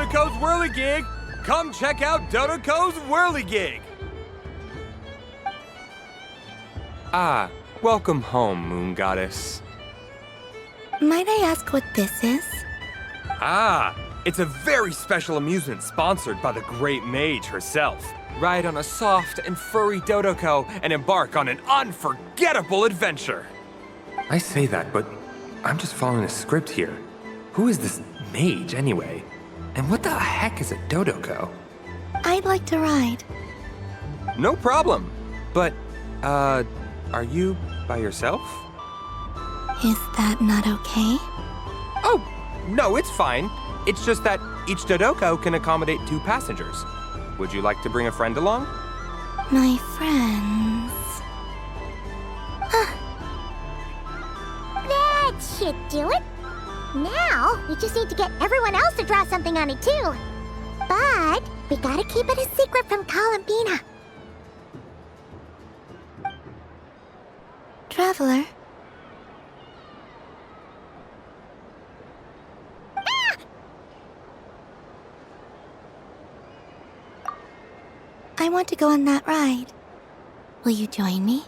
Dodoco's Whirligig! Come check out Dodoco's Whirligig! Ah, welcome home, Moon Goddess. Might I ask what this is? Ah, it's a very special amusement sponsored by the great mage herself. Ride on a soft and furry Dodoco and embark on an unforgettable adventure. I say that, but I'm just following a script here. Who is this mage, anyway? And what the heck is a Dodoco? I'd like to ride. No problem. But, are you by yourself? Is that not okay? Oh, no, it's fine. It's just that each Dodoco can accommodate 2 passengers. Would you like to bring a friend along? My friends... That should do it. Now, we just need to get everyone else to draw something on it too. But we gotta keep it a secret from Columbina. Traveler? I want to go on that ride. Will you join me?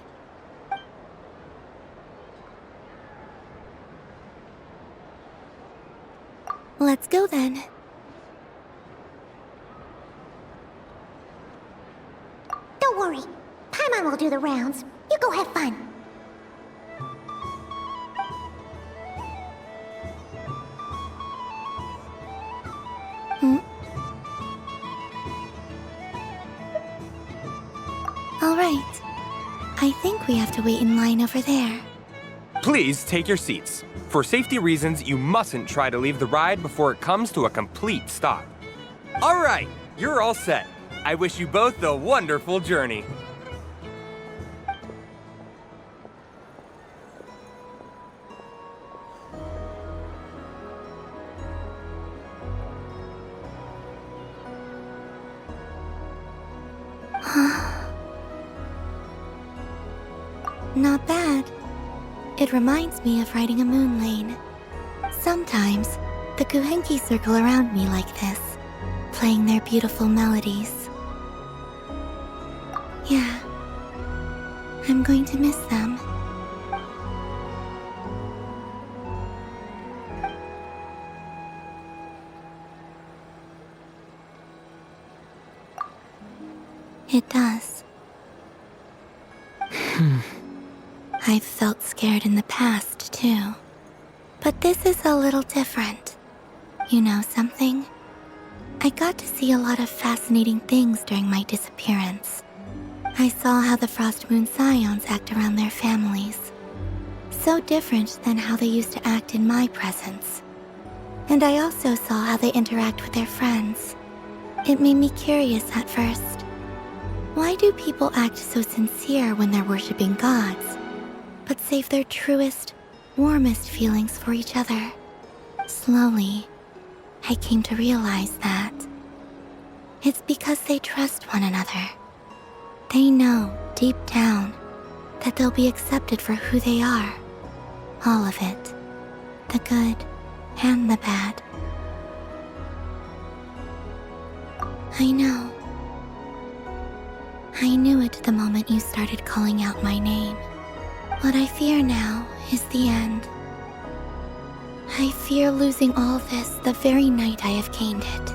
Let's go then. Don't worry. Paimon will do the rounds. You go have fun. All right. I think we have to wait in line over there. Please take your seats. For safety reasons, you mustn't try to leave the ride before it comes to a complete stop. All right, you're all set. I wish you both a wonderful journey. Not bad. It reminds me of riding a moon lane. Sometimes, the Kuhenki circle around me like this, playing their beautiful melodies. Yeah, I'm going to miss them. It does. I've felt scared in the past, too. But this is a little different. You know something? I got to see a lot of fascinating things during my disappearance. I saw how the Frost Moon Scions act around their families. So different than how they used to act in my presence. And I also saw how they interact with their friends. It made me curious at first. Why do people act so sincere when they're worshipping gods, but save their truest, warmest feelings for each other? Slowly, I came to realize that it's because they trust one another. They know, deep down, that they'll be accepted for who they are. All of it. The good and the bad. I know. I knew it the moment you started calling out my name. What I fear now is the end. I fear losing all this the very night I have gained it.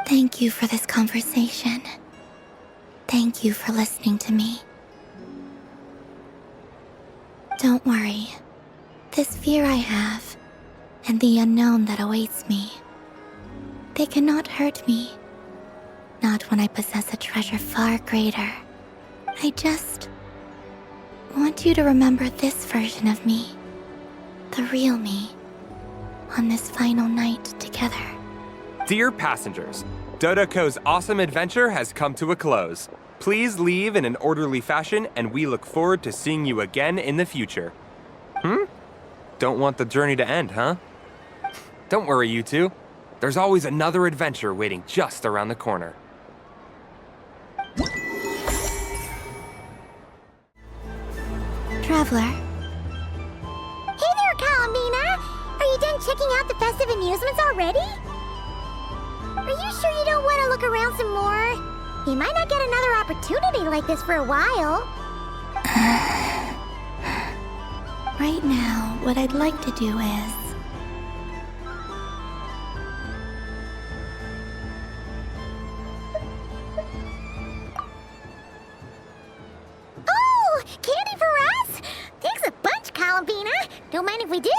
Thank you for this conversation. Thank you for listening to me. Don't worry. This fear I have, and the unknown that awaits me, they cannot hurt me. Not when I possess a treasure far greater. I just want you to remember this version of me, the real me, on this final night together. Dear passengers, Dodoco's awesome adventure has come to a close. Please leave in an orderly fashion, and we look forward to seeing you again in the future. Don't want the journey to end, huh? Don't worry, you two. There's always another adventure waiting just around the corner. Traveler. Hey there, Columbina! Are you done checking out the festive amusements already? Are you sure you don't want to look around some more? You might not get another opportunity like this for a while. Right now, what I'd like to do is... Oh! Candy for us? Thanks a bunch, Columbina. Don't mind if we do.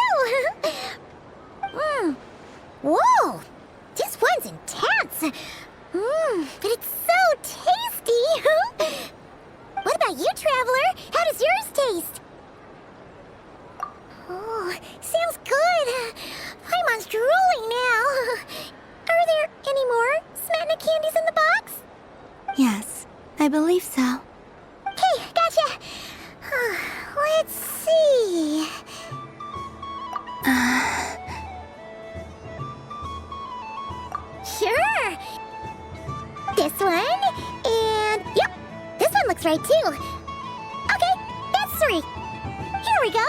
Whoa! This one's intense. But it's so tasty. What about you, Traveler? How does yours taste? Oh, sounds good. Paimon's drooling now. Are there any more Smatna candies in the box? Yes, I believe so. Okay, gotcha. Let's see. Sure. This one, and yep, this one looks right too. Okay, that's 3. Here we go.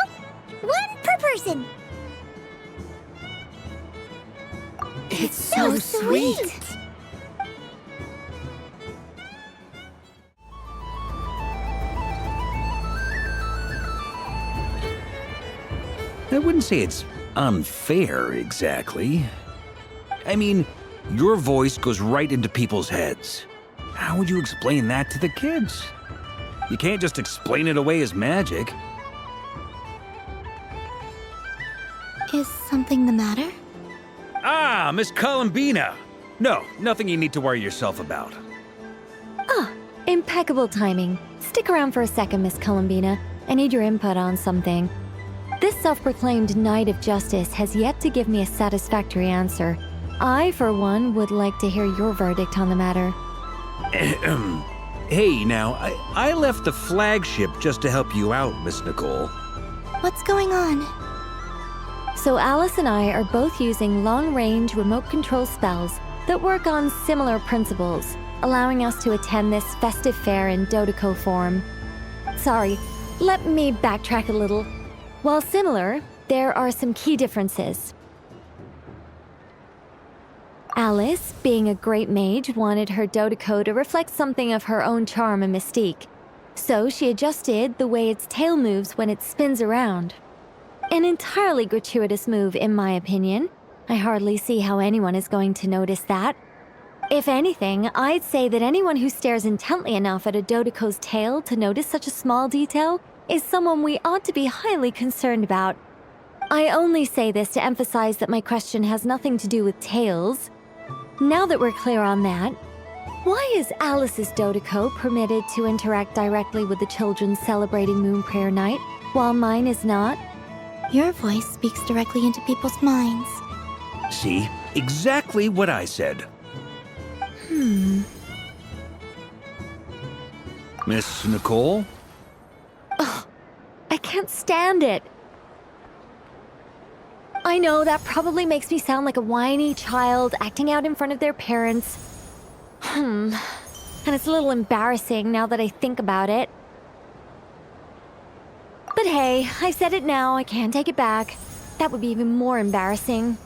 1 per person. It's so sweet. I wouldn't say it's unfair, exactly. I mean, your voice goes right into people's heads. How would you explain that to the kids? You can't just explain it away as magic. Is something the matter? Ah, Miss Columbina! No, nothing you need to worry yourself about. Impeccable timing. Stick around for a second, Miss Columbina. I need your input on something. This self-proclaimed Knight of Justice has yet to give me a satisfactory answer. I, for one, would like to hear your verdict on the matter. Hey, now, I left the flagship just to help you out, Miss Nicole. What's going on? So Alice and I are both using long-range remote control spells that work on similar principles, allowing us to attend this festive fair in Dodoco form. Sorry, let me backtrack a little. While similar, there are some key differences. Alice, being a great mage, wanted her Dodoco to reflect something of her own charm and mystique. So she adjusted the way its tail moves when it spins around. An entirely gratuitous move, in my opinion. I hardly see how anyone is going to notice that. If anything, I'd say that anyone who stares intently enough at a Dodoco's tail to notice such a small detail is someone we ought to be highly concerned about. I only say this to emphasize that my question has nothing to do with tails. Now that we're clear on that, why is Alice's Dodoco permitted to interact directly with the children celebrating Moon Prayer Night, while mine is not? Your voice speaks directly into people's minds. See? Exactly what I said. Miss Nicole? I can't stand it. I know that probably makes me sound like a whiny child acting out in front of their parents. And it's a little embarrassing now that I think about it. But hey, I said it now, I can't take it back. That would be even more embarrassing.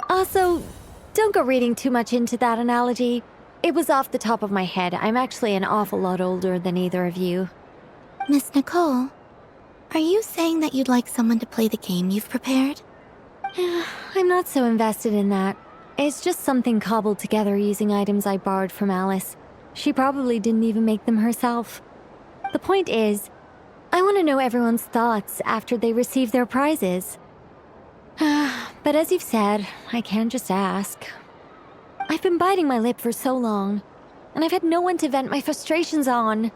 Also, don't go reading too much into that analogy. It was off the top of my head. I'm actually an awful lot older than either of you. Miss Nicole, are you saying that you'd like someone to play the game you've prepared? I'm not so invested in that. It's just something cobbled together using items I borrowed from Alice. She probably didn't even make them herself. The point is, I want to know everyone's thoughts after they receive their prizes. But as you've said, I can't just ask. I've been biting my lip for so long, and I've had no one to vent my frustrations on.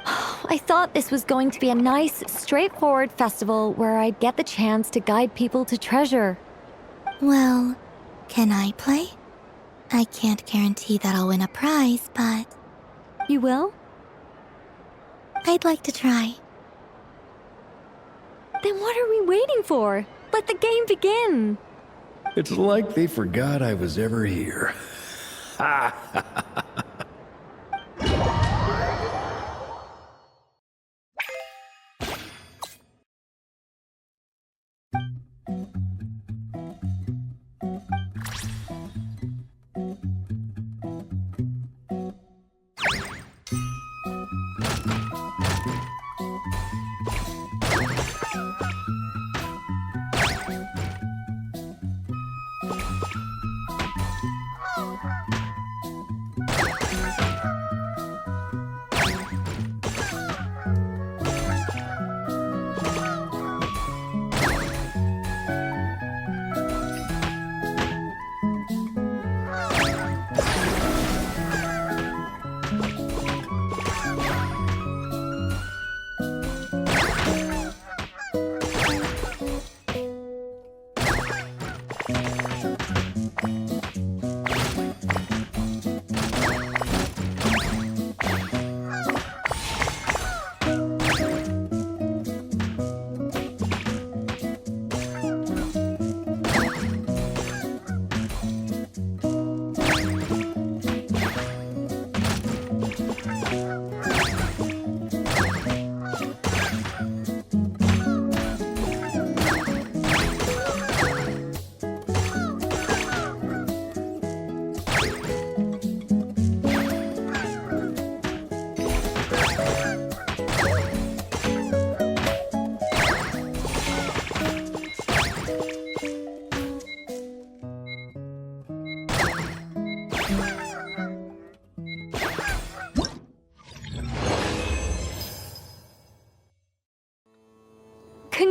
I thought this was going to be a nice, straightforward festival where I'd get the chance to guide people to treasure. Well, can I play? I can't guarantee that I'll win a prize, but You will? I'd like to try. Then what are we waiting for? Let the game begin! It's like they forgot I was ever here.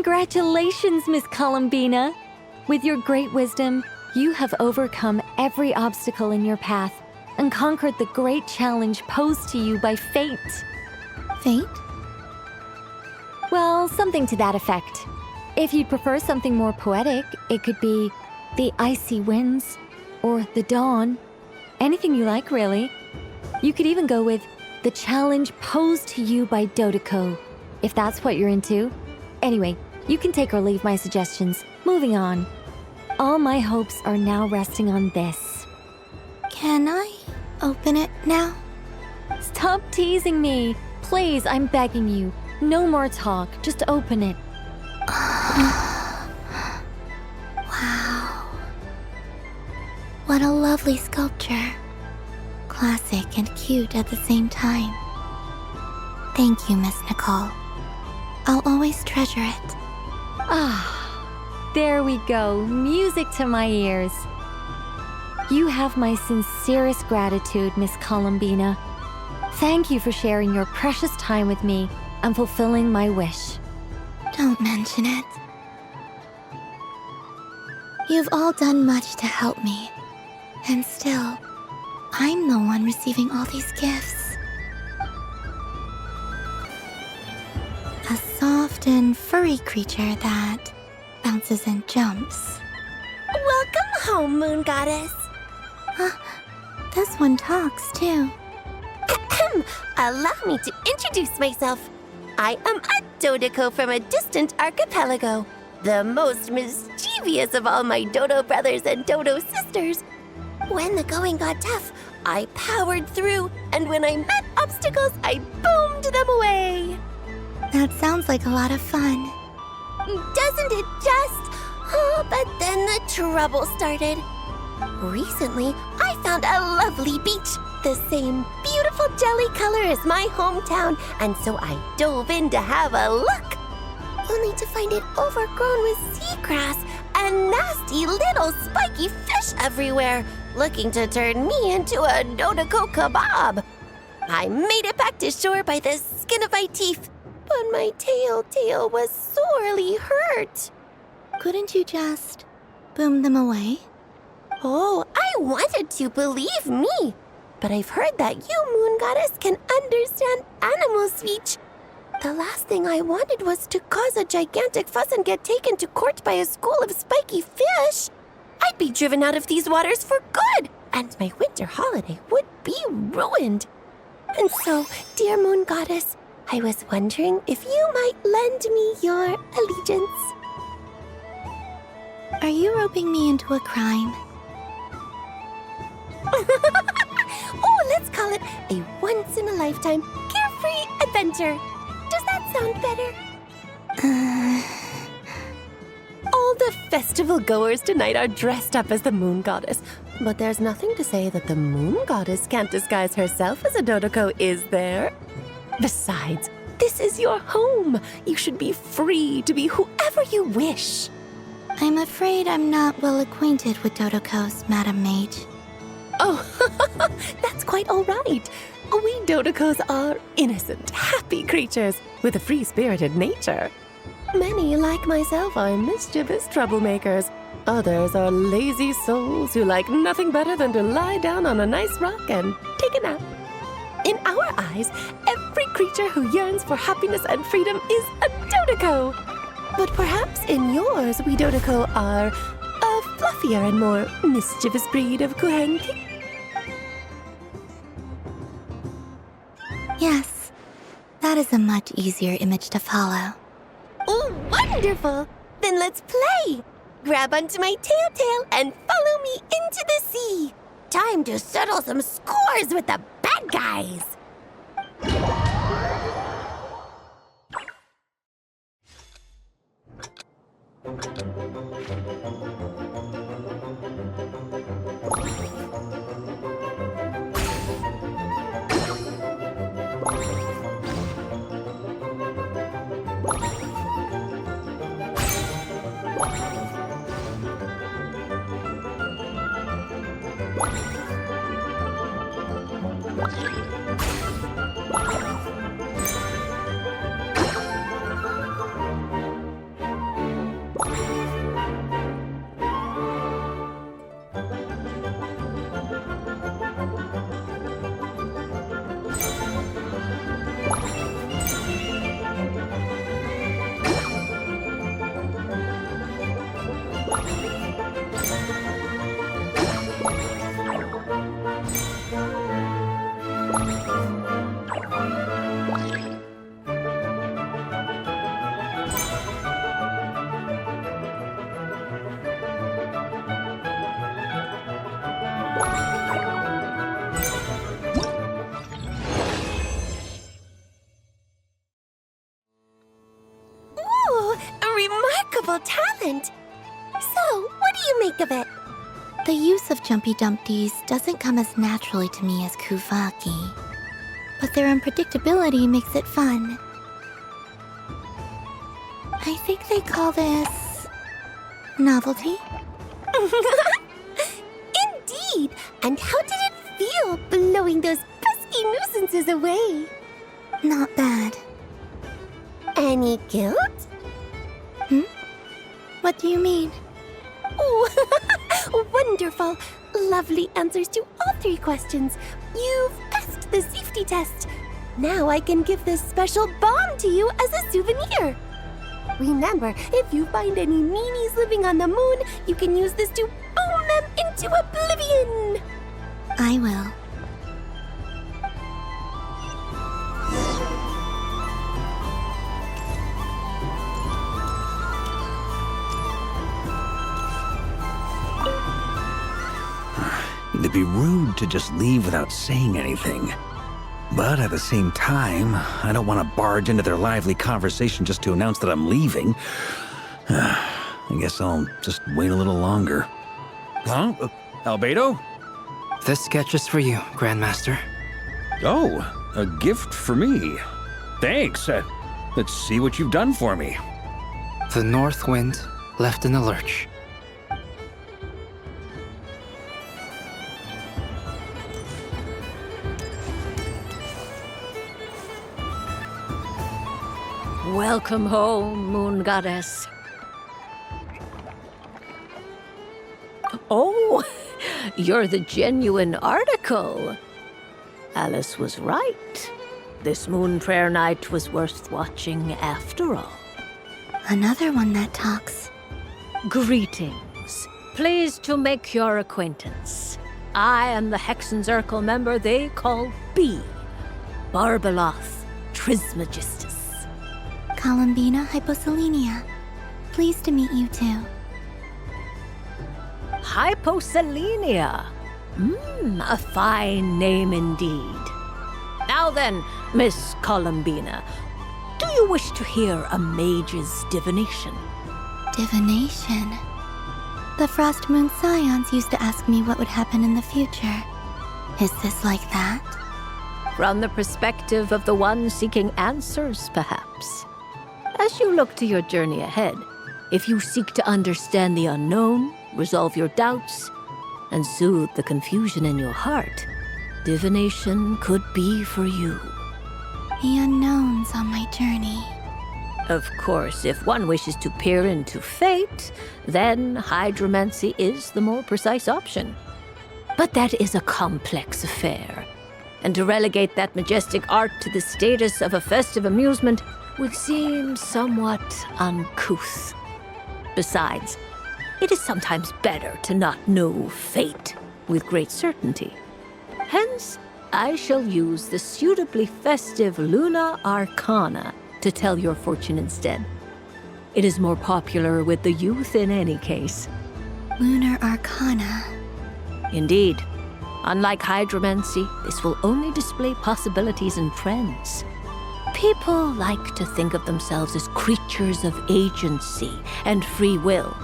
Congratulations, Miss Columbina! With your great wisdom, you have overcome every obstacle in your path and conquered the great challenge posed to you by fate. Fate? Well, something to that effect. If you'd prefer something more poetic, it could be the icy winds or the dawn. Anything you like, really. You could even go with the challenge posed to you by Dodoko, if that's what you're into. Anyway, you can take or leave my suggestions. Moving on. All my hopes are now resting on this. Can I open it now? Stop teasing me. Please, I'm begging you. No more talk. Just open it. Wow. What a lovely sculpture. Classic and cute at the same time. Thank you, Miss Nicole. I'll always treasure it. Ah, there we go. Music to my ears. You have my sincerest gratitude, Miss Columbina. Thank you for sharing your precious time with me and fulfilling my wish. Don't mention it. You've all done much to help me. And still, I'm the one receiving all these gifts. A soft and furry creature that bounces and jumps. Welcome home, Moon Goddess. This one talks too. Allow me to introduce myself. I am a Dodoko from a distant archipelago, the most mischievous of all my Dodo brothers and Dodo sisters. When the going got tough, I powered through, and when I met obstacles, I boomed them away. That sounds like a lot of fun. Doesn't it just? Oh, but then the trouble started. Recently, I found a lovely beach, the same beautiful jelly color as my hometown, and so I dove in to have a look. Only to find it overgrown with seagrass and nasty little spiky fish everywhere, looking to turn me into a Dodoko kebab. I made it back to shore by the skin of my teeth, but my tail was sorely hurt. Couldn't you just boom them away? Oh, I wanted to, believe me. But I've heard that you, Moon Goddess, can understand animal speech. The last thing I wanted was to cause a gigantic fuss and get taken to court by a school of spiky fish. I'd be driven out of these waters for good, and my winter holiday would be ruined. And so, dear Moon Goddess, I was wondering if you might lend me your allegiance. Are you roping me into a crime? Oh, let's call it a once-in-a-lifetime carefree adventure. Does that sound better? All the festival goers tonight are dressed up as the Moon Goddess. But there's nothing to say that the Moon Goddess can't disguise herself as a Dodoko, is there? Besides, this is your home. You should be free to be whoever you wish. I'm afraid I'm not well acquainted with Dodokos, Madam Mage. Oh, that's quite all right. We Dodokos are innocent, happy creatures with a free-spirited nature. Many, like myself, are mischievous troublemakers. Others are lazy souls who like nothing better than to lie down on a nice rock and take a nap. In our eyes, every creature who yearns for happiness and freedom is a Dodoko. But perhaps in yours, we Dodoko are a fluffier and more mischievous breed of Kuhenki. Yes, that is a much easier image to follow. Oh, wonderful! Then let's play! Grab onto my tail and follow me into the sea. Time to settle some scores with the bad guys. remarkable talent. So, what do you make of it? The use of Jumpy Dumpties doesn't come as naturally to me as Kuvaki, but their unpredictability makes it fun. I think they call this novelty. Indeed! And how did it feel blowing those pesky nuisances away? Not bad. Any guilt? What do you mean? Oh, wonderful! Lovely answers to all 3 questions. You've passed the safety test. Now I can give this special bomb to you as a souvenir. Remember, if you find any meanies living on the moon, you can use this to boom them into oblivion. I will. It'd be rude to just leave without saying anything. But at the same time, I don't want to barge into their lively conversation just to announce that I'm leaving. I guess I'll just wait a little longer. Huh? Albedo? This sketch is for you, Grandmaster. Oh, a gift for me. Thanks. Let's see what you've done for me. The north wind left in a lurch. Welcome home, Moon Goddess. Oh, you're the genuine article. Alice was right. This moon prayer night was worth watching after all. Another one that talks. Greetings. Pleased to make your acquaintance. I am the Hexenzirkel member they call B. Barbeloth Trismegistus. Columbina Hyposelenia. Pleased to meet you too. Hyposelenia. A fine name indeed. Now then, Miss Columbina, do you wish to hear a mage's divination? Divination. The Frost Moon Scions used to ask me what would happen in the future. Is this like that? From the perspective of the one seeking answers, perhaps. As you look to your journey ahead, if you seek to understand the unknown, resolve your doubts, and soothe the confusion in your heart, divination could be for you. The unknowns on my journey. Of course, if one wishes to peer into fate, then hydromancy is the more precise option. But that is a complex affair, and to relegate that majestic art to the status of a festive amusement would seem somewhat uncouth. Besides, it is sometimes better to not know fate with great certainty. Hence, I shall use the suitably festive Luna Arcana to tell your fortune instead. It is more popular with the youth in any case. Lunar Arcana. Indeed. Unlike hydromancy, this will only display possibilities and trends. People like to think of themselves as creatures of agency and free will.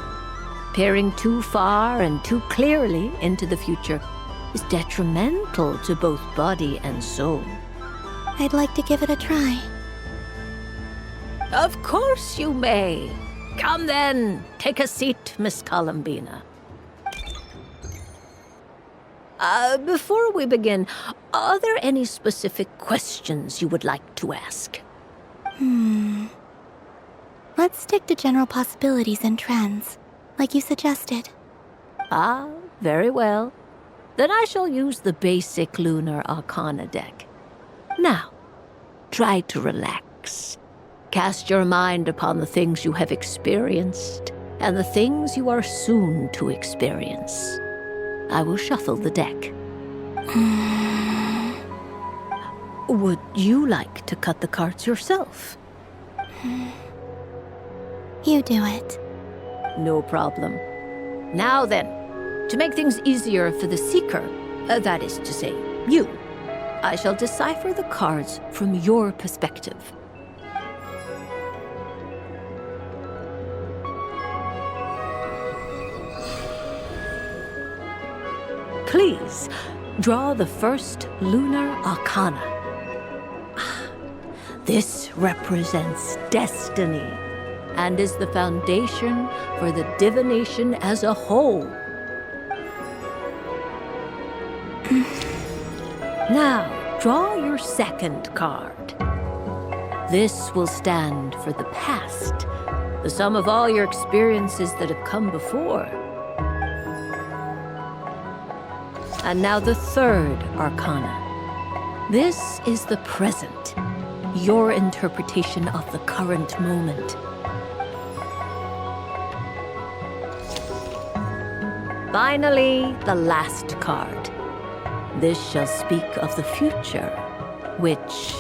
Peering too far and too clearly into the future is detrimental to both body and soul. I'd like to give it a try. Of course you may. Come then, take a seat, Miss Columbina. Before we begin, are there any specific questions you would like to ask? Let's stick to general possibilities and trends, like you suggested. Ah, very well. Then I shall use the basic Lunar Arcana deck. Now, try to relax. Cast your mind upon the things you have experienced and the things you are soon to experience. I will shuffle the deck. Would you like to cut the cards yourself? You do it. No problem. Now then, to make things easier for the seeker, that is to say, you, I shall decipher the cards from your perspective. Please, draw the first lunar arcana. This represents destiny and is the foundation for the divination as a whole. Now, draw your second card. This will stand for the past, the sum of all your experiences that have come before. And now the third arcana. This is the present, your interpretation of the current moment. Finally, the last card. This shall speak of the future, which...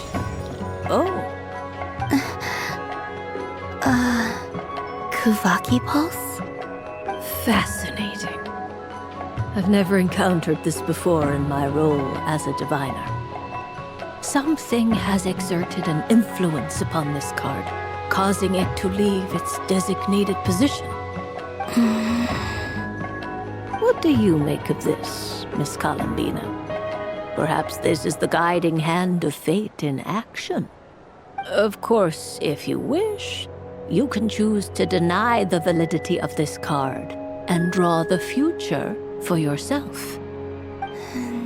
Kuvaki Pulse? Fascinating. I've never encountered this before in my role as a diviner. Something has exerted an influence upon this card, causing it to leave its designated position. What do you make of this, Miss Columbina? Perhaps this is the guiding hand of fate in action. Of course, if you wish, you can choose to deny the validity of this card and draw the future for yourself.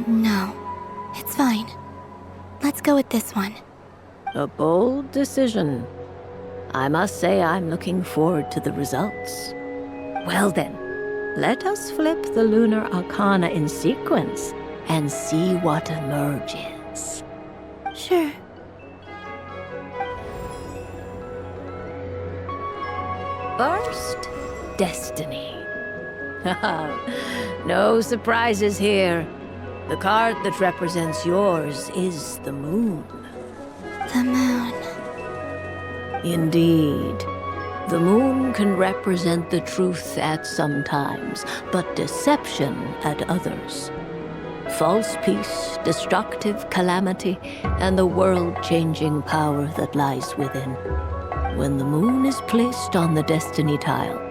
No, it's fine. Let's go with this one. A bold decision. I must say I'm looking forward to the results. Well then, let us flip the lunar arcana in sequence and see what emerges. Sure. First, destiny. No surprises here. The card that represents yours is the moon. The moon. Indeed. The moon can represent the truth at some times, but deception at others. False peace, destructive calamity, and the world-changing power that lies within. When the moon is placed on the destiny tile,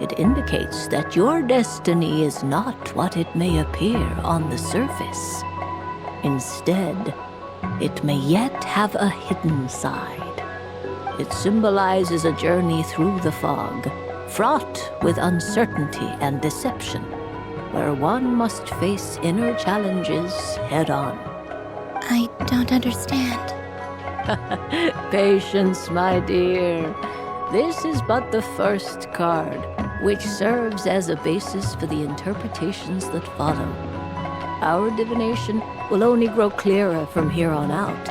it indicates that your destiny is not what it may appear on the surface. Instead, it may yet have a hidden side. It symbolizes a journey through the fog, fraught with uncertainty and deception, where one must face inner challenges head-on. I don't understand. Patience, my dear. This is but the first card, which serves as a basis for the interpretations that follow. Our divination will only grow clearer from here on out.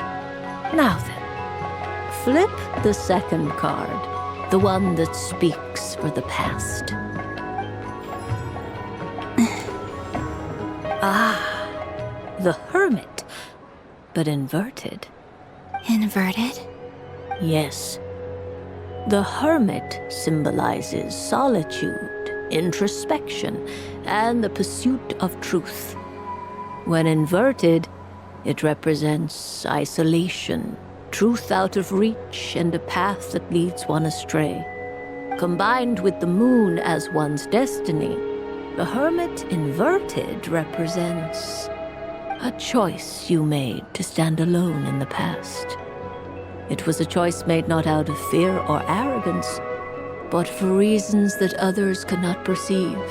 Now then, flip the second card, the one that speaks for the past. The Hermit, but inverted. Inverted? Yes. The Hermit symbolizes solitude, introspection, and the pursuit of truth. When inverted, it represents isolation, truth out of reach, and a path that leads one astray. Combined with the moon as one's destiny, the Hermit inverted represents a choice you made to stand alone in the past. It was a choice made not out of fear or arrogance, but for reasons that others could not perceive.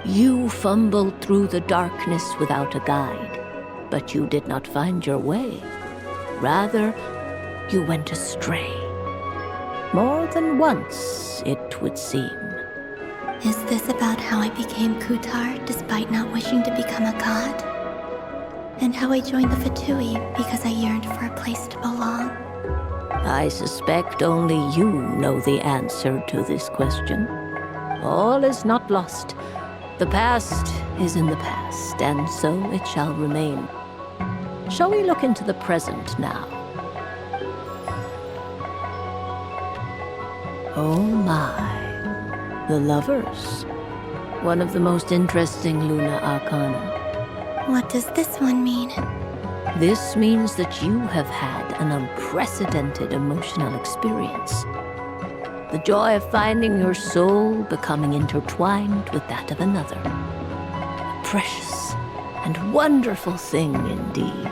You fumbled through the darkness without a guide, but you did not find your way. Rather, you went astray. More than once, it would seem. Is this about how I became Kutar despite not wishing to become a god? And how I joined the Fatui because I yearned for a place to belong? I suspect only you know the answer to this question. All is not lost. The past is in the past, and so it shall remain. Shall we look into the present now? Oh my. The Lovers. One of the most interesting Lunar Arcana. What does this one mean? This means that you have had an unprecedented emotional experience. The joy of finding your soul becoming intertwined with that of another. A precious and wonderful thing indeed.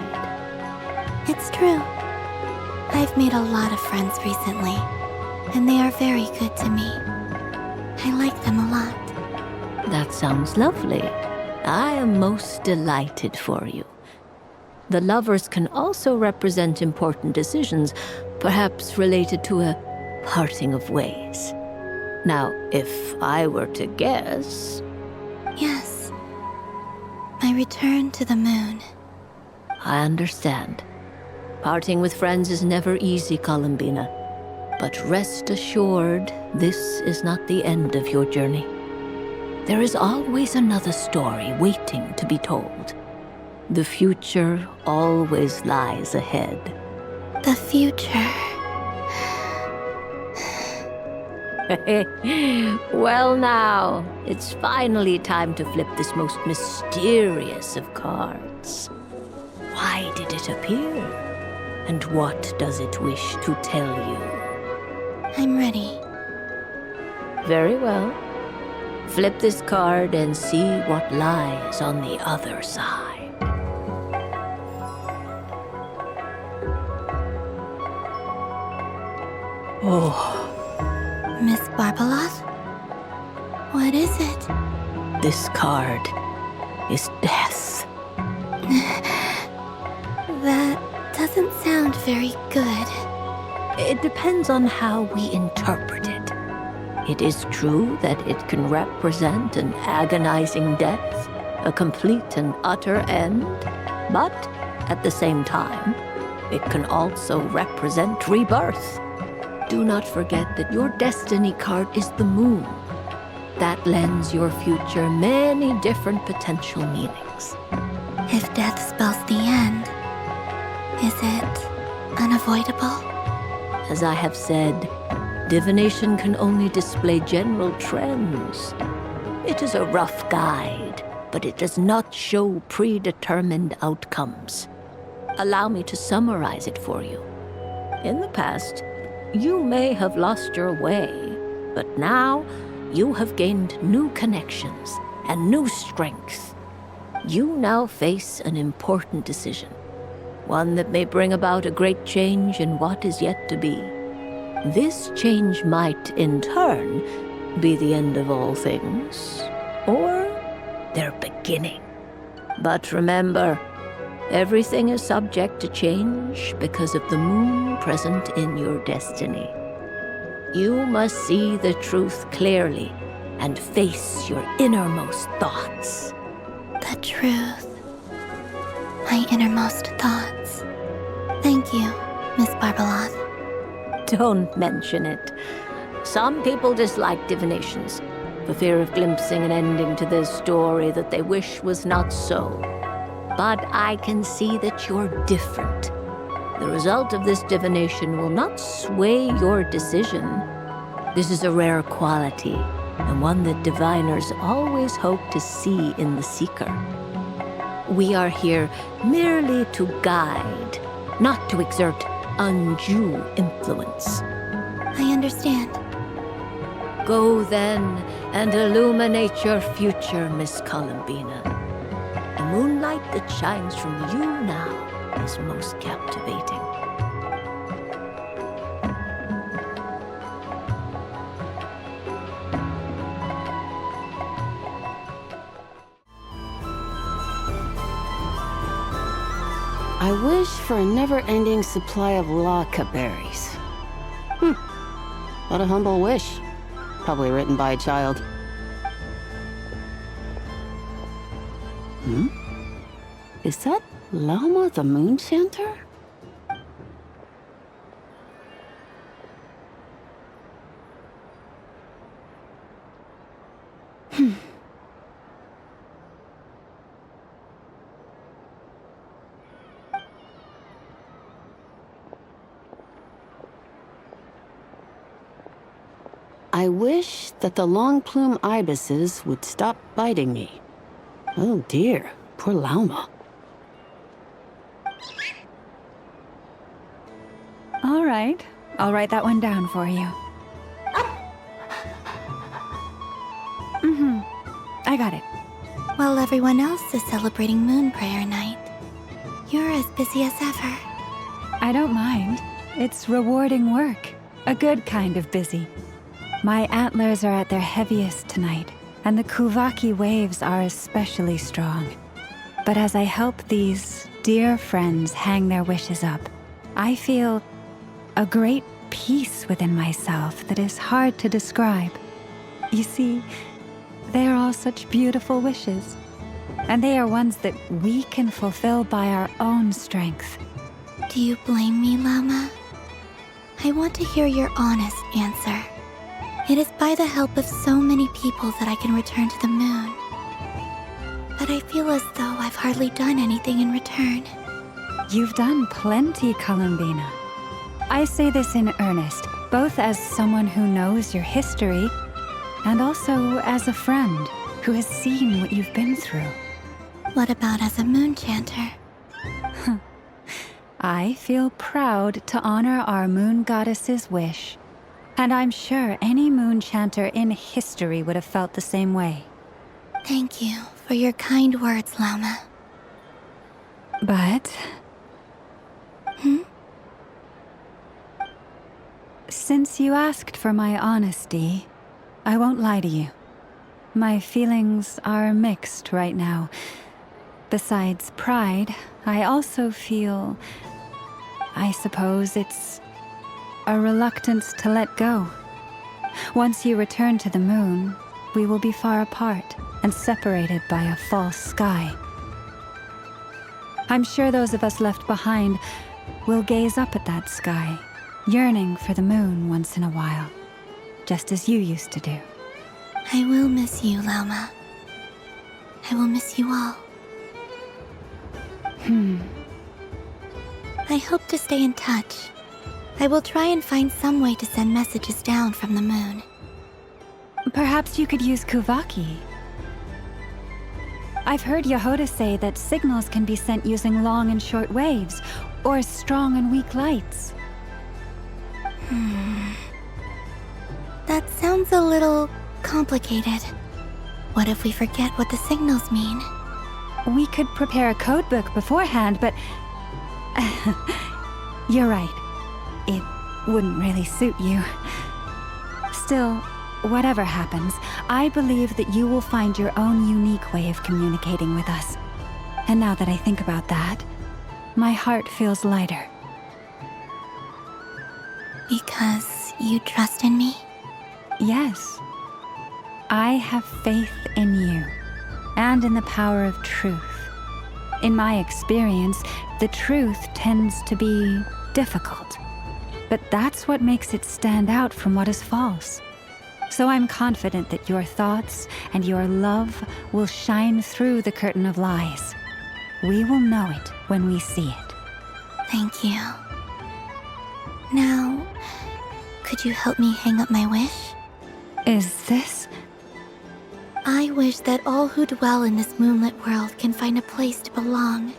It's true. I've made a lot of friends recently, and they are very good to me. I like them a lot. That sounds lovely. I am most delighted for you. The lovers can also represent important decisions, perhaps related to a parting of ways. Now, if I were to guess... Yes. My return to the moon. I understand. Parting with friends is never easy, Columbina. But rest assured, this is not the end of your journey. There is always another story waiting to be told. The future always lies ahead. The future. Well now, it's finally time to flip this most mysterious of cards. Why did it appear? And what does it wish to tell you? I'm ready. Very well. Flip this card and see what lies on the other side. Oh. Miss Barbeloth? What is it? This card is death. That doesn't sound very good. It depends on how we interpret it. It is true that it can represent an agonizing death, a complete and utter end, but at the same time, it can also represent rebirth. Do not forget that your destiny card is the moon. That lends your future many different potential meanings. If death spells the end, is it unavoidable? As I have said, divination can only display general trends. It is a rough guide, but it does not show predetermined outcomes. Allow me to summarize it for you. In the past, you may have lost your way, but now you have gained new connections and new strength. You now face an important decision, one that may bring about a great change in what is yet to be. This change might, in turn, be the end of all things, or their beginning. But remember, everything is subject to change because of the moon present in your destiny. You must see the truth clearly and face your innermost thoughts. The truth. My innermost thoughts. Thank you, Miss Barbeloth. Don't mention it. Some people dislike divinations for fear of glimpsing an ending to their story that they wish was not so. But I can see that you're different. The result of this divination will not sway your decision. This is a rare quality, and one that diviners always hope to see in the seeker. We are here merely to guide, not to exert undue influence. I understand. Go then and illuminate your future, Miss Columbina. The moonlight that shines from you now is most captivating. I wish for a never-ending supply of laka berries. What a humble wish. Probably written by a child. Is that Lauma the Moon Chanter? I wish that the long plume ibises would stop biting me. Oh dear, poor Lauma. All right, I'll write that one down for you. I got it. while everyone else is celebrating Moon Prayer Night. You're as busy as ever. I don't mind. It's rewarding work. A good kind of busy. My antlers are at their heaviest tonight, and the Kuvaki waves are especially strong. But as I help these dear friends hang their wishes up, I feel a great peace within myself that is hard to describe. You see, they are all such beautiful wishes, and they are ones that we can fulfill by our own strength. Do you blame me, Llama? I want to hear your honest answer. It is by the help of so many people that I can return to the moon. But I feel as though I've hardly done anything in return. You've done plenty, Columbina. I say this in earnest, both as someone who knows your history, and also as a friend who has seen what you've been through. What about as a moon chanter? I feel proud to honor our moon goddess's wish, and I'm sure any moon chanter in history would have felt the same way. Thank you for your kind words, Llama. But... Since you asked for my honesty, I won't lie to you. My feelings are mixed right now. Besides pride, I also feel... I suppose it's a reluctance to let go. Once you return to the moon, we will be far apart and separated by a false sky. I'm sure those of us left behind will gaze up at that sky, yearning for the moon once in a while, just as you used to do. I will miss you, Llama. I will miss you all. I hope to stay in touch. I will try and find some way to send messages down from the moon. Perhaps you could use Kuvaki. I've heard Yehoda say that signals can be sent using long and short waves, or strong and weak lights. That sounds a little complicated. What if we forget what the signals mean? We could prepare a codebook beforehand, but... You're right. It wouldn't really suit you. Still, whatever happens, I believe that you will find your own unique way of communicating with us. And now that I think about that, my heart feels lighter. Because you trust in me? Yes. I have faith in you, and in the power of truth. In my experience, the truth tends to be difficult. But that's what makes it stand out from what is false. So I'm confident that your thoughts and your love will shine through the curtain of lies. We will know it when we see it. Thank you. Now, could you help me hang up my wish? Is this... I wish that all who dwell in this moonlit world can find a place to belong.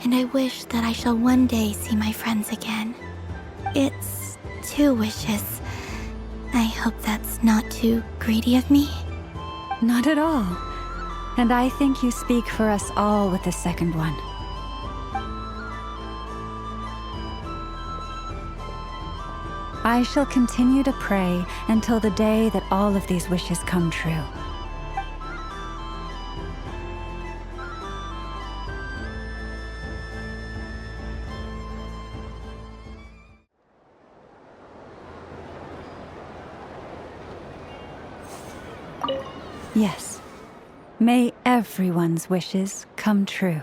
And I wish that I shall one day see my friends again. It's 2 wishes. I hope that's not too greedy of me. Not at all. And I think you speak for us all with the second one. I shall continue to pray until the day that all of these wishes come true. Yes. May everyone's wishes come true.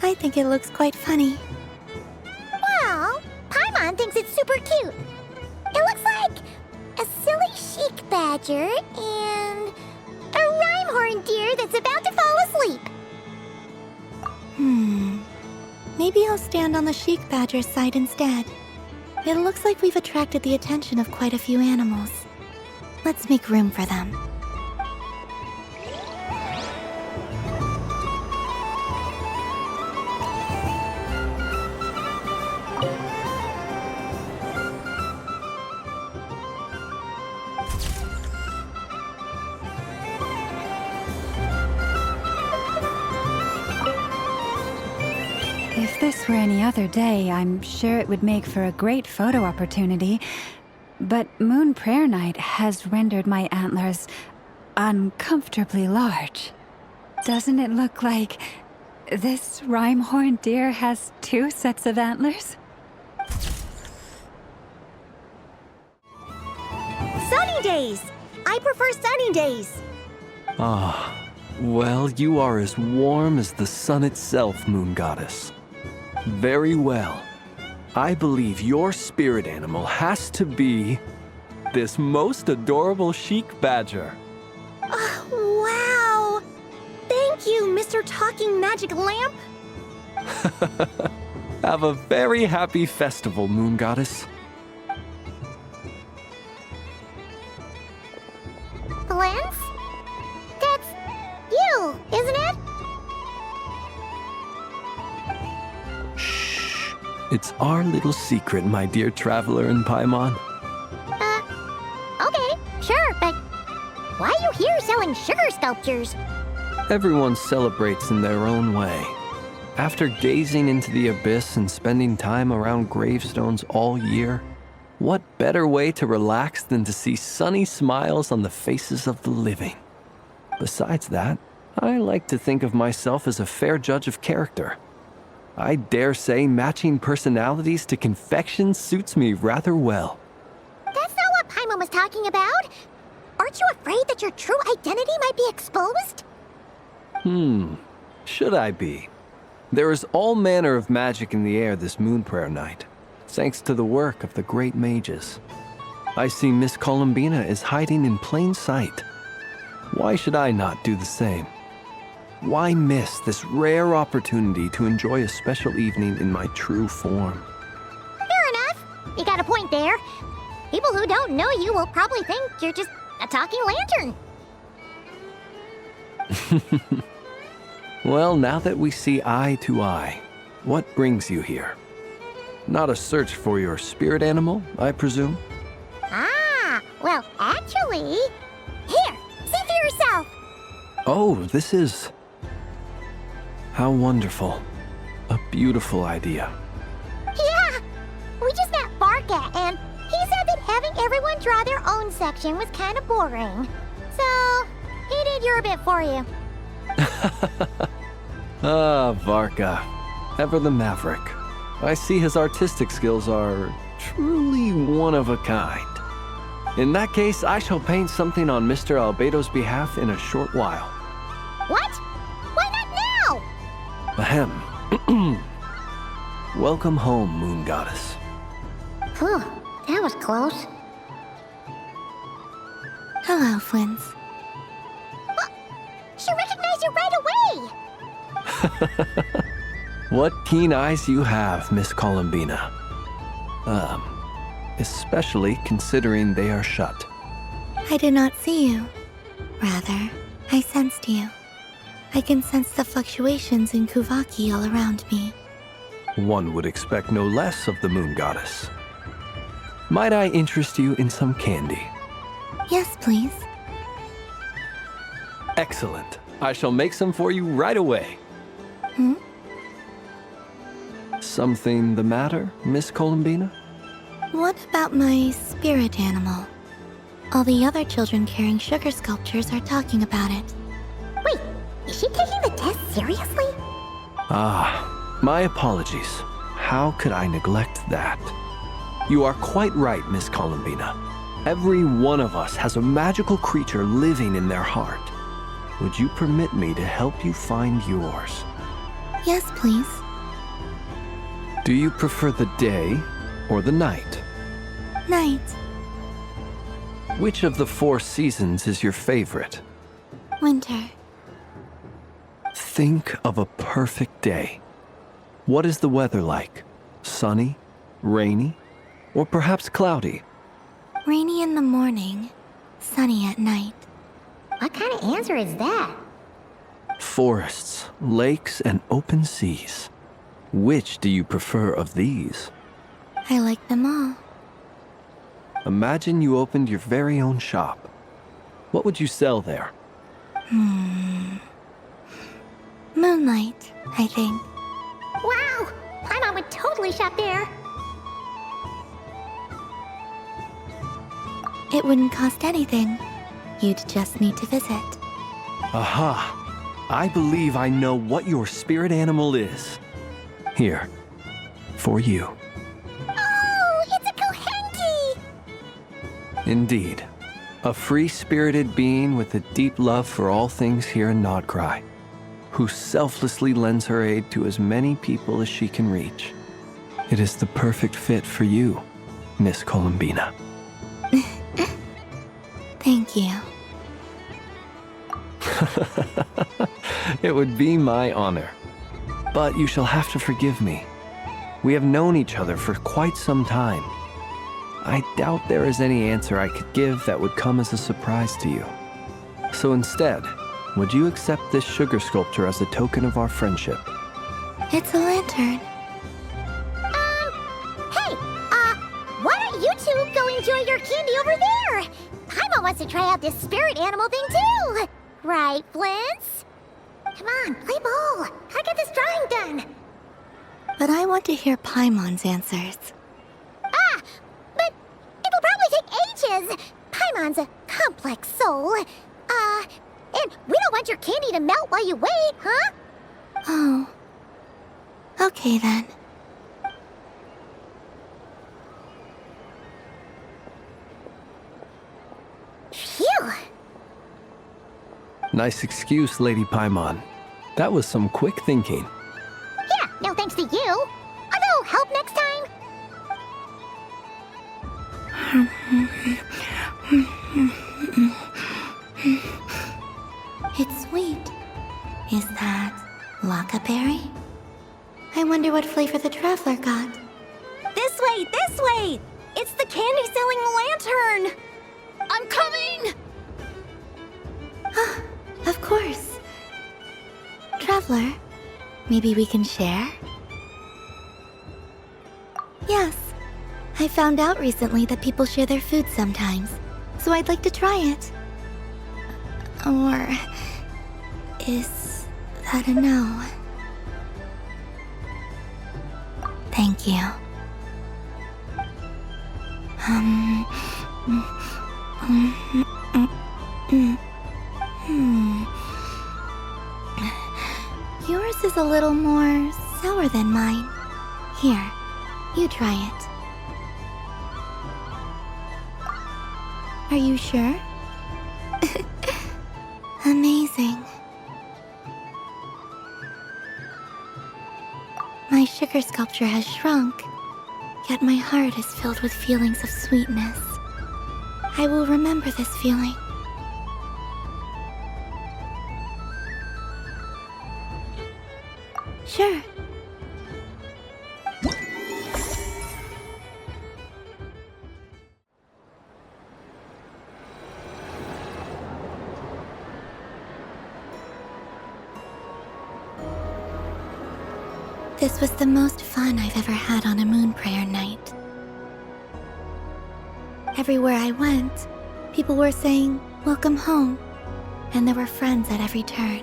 I think it looks quite funny. Well, badger and a rhyme-horned deer that's about to fall asleep. Maybe I'll stand on the sheik badger's side instead. It looks like we've attracted the attention of quite a few animals. Let's make room for them. If this were any other day, I'm sure it would make for a great photo opportunity. But Moon Prayer Night has rendered my antlers uncomfortably large. Doesn't it look like this rhyme-horned deer has 2 sets of antlers? Sunny days! I prefer sunny days. Ah, well, you are as warm as the sun itself, Moon Goddess. Very well. I believe your spirit animal has to be this most adorable sheik badger. Wow! Thank you, Mr. Talking Magic Lamp. Have a very happy festival, Moon Goddess. Lance? That's you, isn't it? Shh. It's our little secret, my dear traveler in Paimon. Okay, sure, but why are you here selling sugar sculptures? Everyone celebrates in their own way. After gazing into the abyss and spending time around gravestones all year, what better way to relax than to see sunny smiles on the faces of the living? Besides that, I like to think of myself as a fair judge of character. I dare say matching personalities to confection suits me rather well. That's not what Paimon was talking about. Aren't you afraid that your true identity might be exposed? Should I be? There is all manner of magic in the air this Moon Prayer Night, thanks to the work of the great mages. I see Miss Columbina is hiding in plain sight. Why should I not do the same? Why miss this rare opportunity to enjoy a special evening in my true form? Fair enough. You got a point there. People who don't know you will probably think you're just a talking lantern. Well, now that we see eye to eye, what brings you here? Not a search for your spirit animal, I presume? Ah, well, actually... Here, see for yourself. Oh, this is... How wonderful. A beautiful idea. Yeah, we just met Barca, and he said that having everyone draw their own section was kind of boring. So, he did your bit for you. Ah, Varka. Ever the maverick. I see his artistic skills are truly one of a kind. In that case, I shall paint something on Mr. Albedo's behalf in a short while. What? Why not now? Ahem. Welcome home, Moon Goddess. Phew, that was close. Hello, Flins. She recognized you right away! What keen eyes you have, Miss Columbina. Especially considering they are shut. I did not see you. Rather, I sensed you. I can sense the fluctuations in Kuvaki all around me. One would expect no less of the Moon Goddess. Might I interest you in some candy? Yes, please. Excellent. I shall make some for you right away. Something the matter, Miss Columbina? What about my spirit animal? All the other children carrying sugar sculptures are talking about it. Wait, is she taking the test seriously? Ah, my apologies. How could I neglect that? You are quite right, Miss Columbina. Every one of us has a magical creature living in their heart. Would you permit me to help you find yours? Yes, please. Do you prefer the day or the night? Night. Which of the 4 seasons is your favorite? Winter. Think of a perfect day. What is the weather like? Sunny, rainy, or perhaps cloudy? Rainy in the morning, sunny at night. What kind of answer is that? Forests, lakes, and open seas. Which do you prefer of these? I like them all. Imagine you opened your very own shop. What would you sell there? Moonlight, I think. Wow! Paimon would totally shop there. It wouldn't cost anything. You'd just need to visit. Aha! I believe I know what your spirit animal is. Here, for you. Oh, it's a Kohenki! Indeed. A free-spirited being with a deep love for all things here in Nod-Krai, who selflessly lends her aid to as many people as she can reach. It is the perfect fit for you, Miss Columbina. Thank you. It would be my honor. But you shall have to forgive me. We have known each other for quite some time. I doubt there is any answer I could give that would come as a surprise to you. So instead, would you accept this sugar sculpture as a token of our friendship? It's a lantern. Hey, why don't you two go enjoy your candy over there? Paimon wants to try out this spirit animal thing too. Right, Flint's? Come on, play ball. I got this drawing done. But I want to hear Paimon's answers. But it'll probably take ages. Paimon's a complex soul. And we don't want your candy to melt while you wait, huh? Oh. Okay then. Phew. Nice excuse, Lady Paimon. That was some quick thinking. Yeah, no thanks to you. A little help next time. It's sweet. Is that Laka-berry? I wonder what flavor the traveler got. This way, this way! It's the candy-selling lantern! I'm coming! Of course. Traveler, maybe we can share? Yes. I found out recently that people share their food sometimes, so I'd like to try it. Or is that a no? Thank you. Yours is a little more sour than mine. Here, you try it. Are you sure? Amazing. My sugar sculpture has shrunk, yet my heart is filled with feelings of sweetness. I will remember this feeling. Sure. This was the most fun I've ever had on a moon prayer night. Everywhere I went, people were saying, "Welcome home," and there were friends at every turn.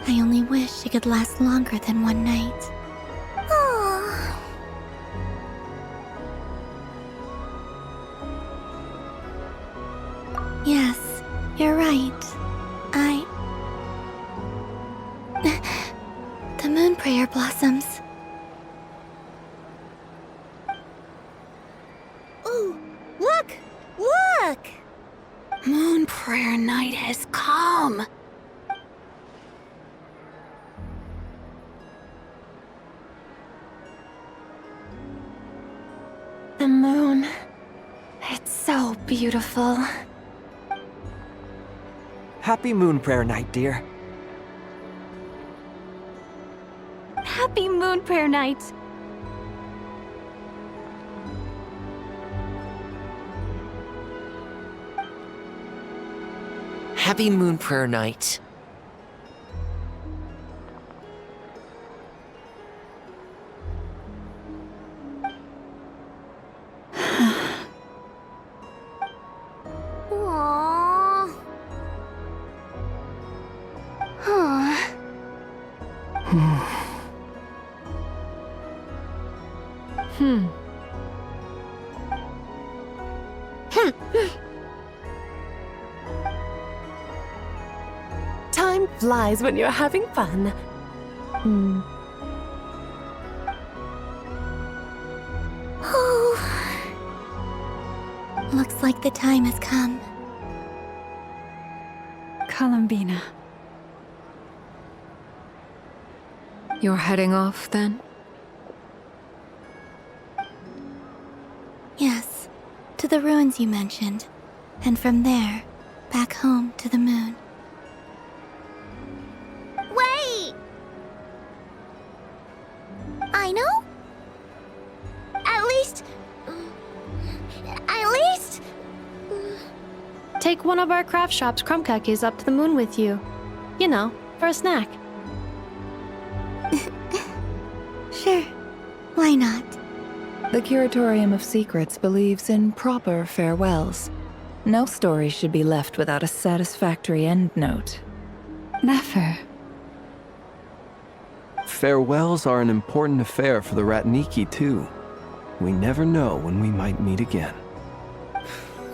I only wish it could last longer than one night. Aww. Yes, you're right. The moon prayer blossoms. Ooh, look! Look! Moon prayer night has come. The moon. It's so beautiful. Happy Moon Prayer Night, dear. Happy Moon Prayer Night. Happy Moon Prayer Night. Aww. Huh. Time flies when you're having fun. Looks like the time has come. Columbina. You're heading off then? Yes, to the ruins you mentioned. And from there, back home to the moon. Wait! I know? At least... Take one of our craft shop's crumb cookies up to the moon with you. You know, for a snack. Sure, why not? The Curatorium of Secrets believes in proper farewells. No story should be left without a satisfactory endnote. Never. Farewells are an important affair for the Ratniki, too. We never know when we might meet again.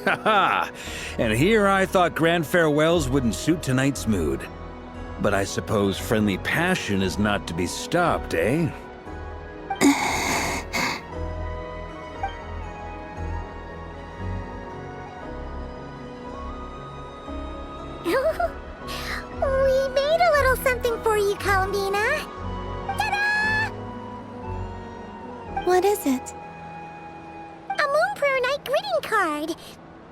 Haha! And here I thought grand farewells wouldn't suit tonight's mood. But I suppose friendly passion is not to be stopped, eh? We made a little something for you, Columbina. Ta-da! What is it? A Moon Prayer Night greeting card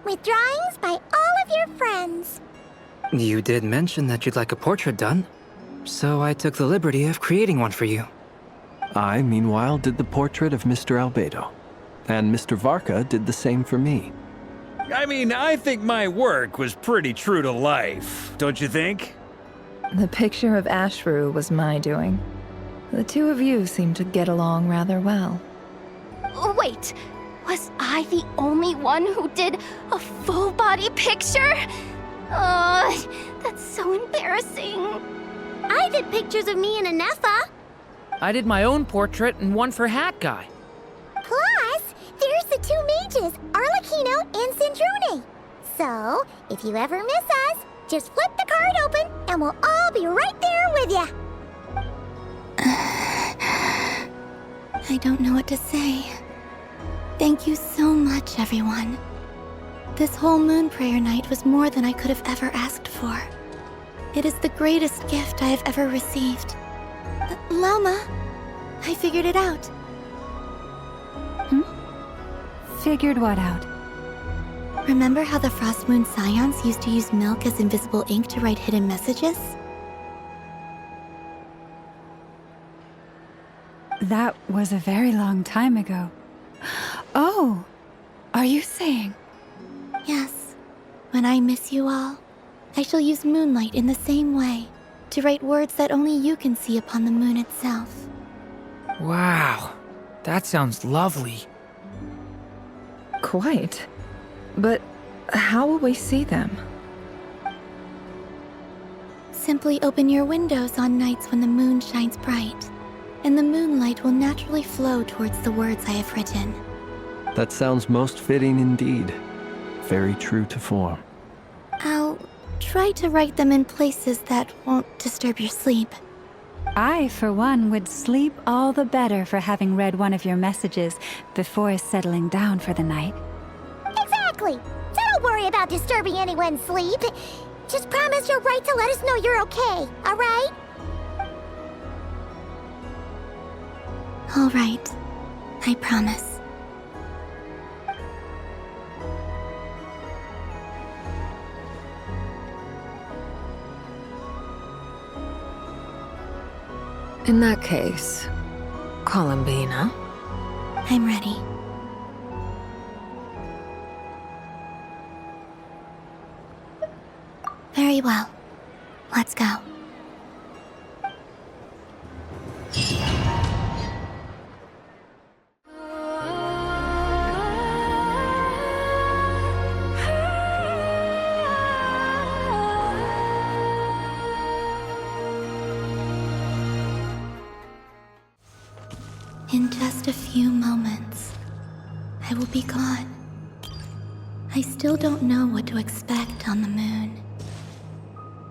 with drawings by all of your friends. You did mention that you'd like a portrait done, so I took the liberty of creating one for you. I, meanwhile, did the portrait of Mr. Albedo. And Mr. Varka did the same for me. I mean, I think my work was pretty true to life, don't you think? The picture of Ashru was my doing. The two of you seem to get along rather well. Wait, was I the only one who did a full-body picture? That's so embarrassing. I did pictures of me and Anefa. I did my own portrait and one for Hat Guy. Plus, there's the two mages, Arlecchino and Sandrone. So, if you ever miss us, just flip the card open and we'll all be right there with you. I don't know what to say. Thank you so much, everyone. This whole Moon Prayer Night was more than I could have ever asked for. It is the greatest gift I have ever received. Lama, I figured it out. Figured what out? Remember how the Frost Moon Scions used to use milk as invisible ink to write hidden messages? That was a very long time ago. Oh, are you saying? Yes. When I miss you all, I shall use moonlight in the same way, to write words that only you can see upon the moon itself. Wow, that sounds lovely. Quite. But how will we see them? Simply open your windows on nights when the moon shines bright, and the moonlight will naturally flow towards the words I have written. That sounds most fitting indeed. Very true to form. I'll try to write them in places that won't disturb your sleep. I, for one, would sleep all the better for having read one of your messages before settling down for the night. Exactly. So don't worry about disturbing anyone's sleep. Just promise you'll write to let us know you're okay, all right? All right. I promise. In that case, Columbina. I'm ready. Very well. Let's go. In just a few moments, I will be gone. I still don't know what to expect on the moon.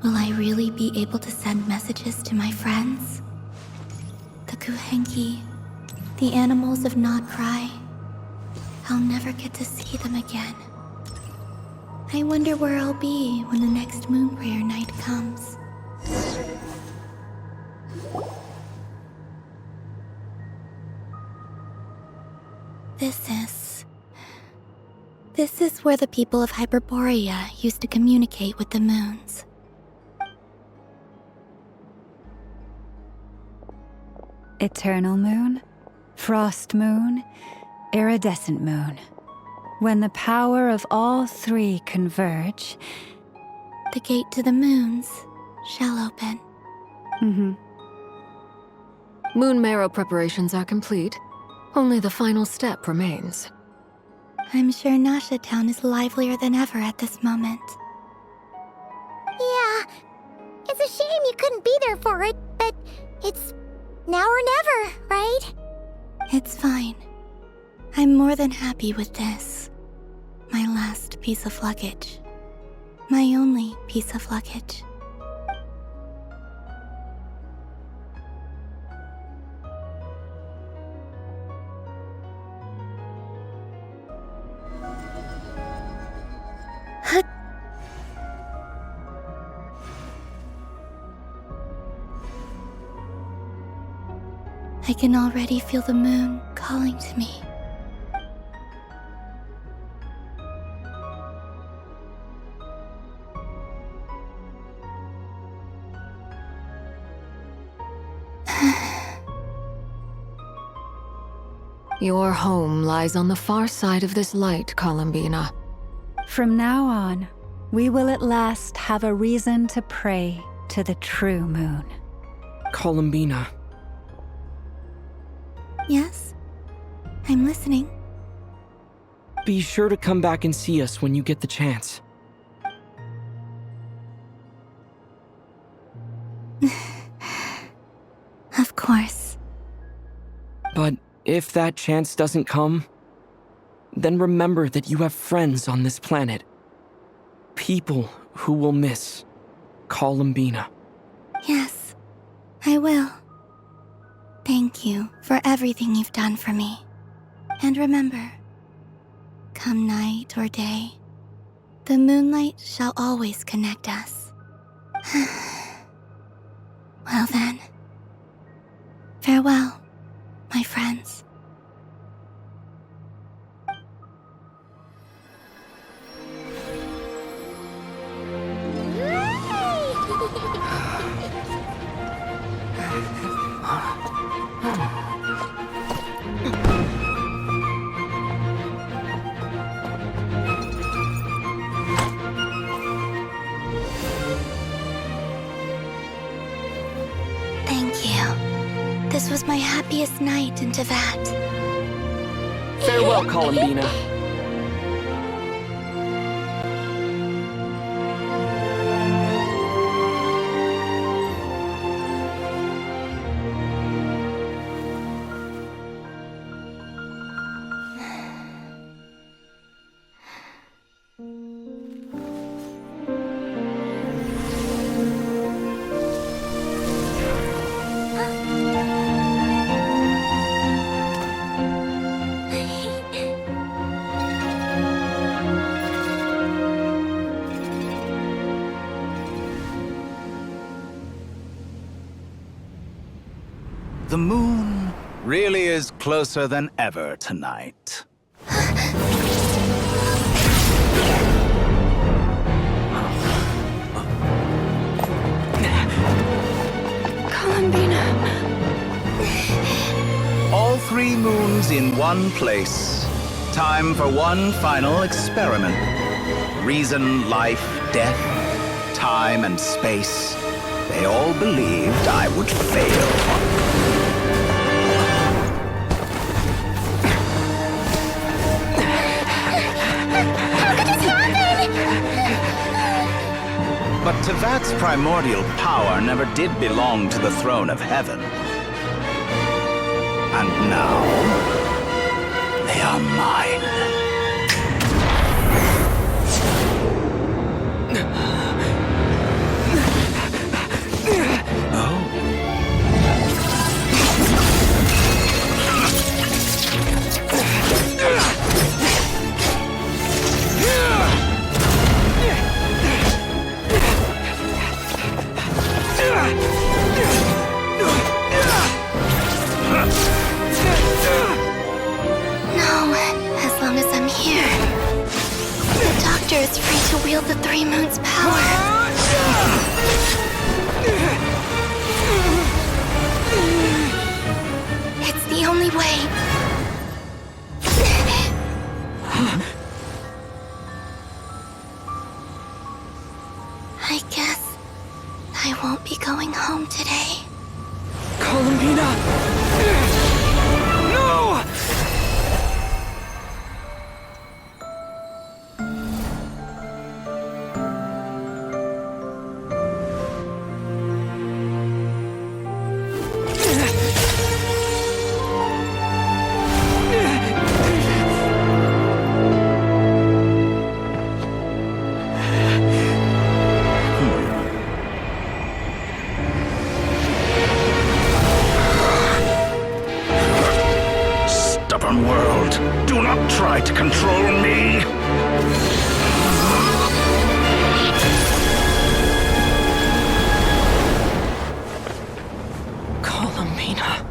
Will I really be able to send messages to my friends? The Kuhenki, the animals of Nod-Krai. I'll never get to see them again. I wonder where I'll be when the next moon prayer night comes. This is where the people of Hyperborea used to communicate with the moons. Eternal moon, frost moon, iridescent moon. When the power of all three converge, the gate to the moons shall open. Moon marrow preparations are complete. Only the final step remains. I'm sure Nasha Town is livelier than ever at this moment. Yeah, it's a shame you couldn't be there for it, but it's now or never, right? It's fine. I'm more than happy with this. My last piece of luggage. My only piece of luggage. I can already feel the moon calling to me. Your home lies on the far side of this light, Columbina. From now on, we will at last have a reason to pray to the true moon. Columbina. Yes? I'm listening. Be sure to come back and see us when you get the chance. Of course. But if that chance doesn't come, then remember that you have friends on this planet. People who will miss Columbina. Yes, I will. Thank you for everything you've done for me. And remember, come night or day, the moonlight shall always connect us. Well then, farewell, my friends. Thank you. This was my happiest night in Teyvat. Farewell, Columbina. The moon really is closer than ever tonight. Columbina. 3 moons in one place. Time for one final experiment. Reason, life, death, time, and space. They all believed I would fail. But Teyvat's primordial power never did belong to the throne of heaven. And now, they are mine. Is free to wield the 3 moons' power. It's the only way. I guess I won't be going home today. Columbina! No! World, do not try to control me! Columbina.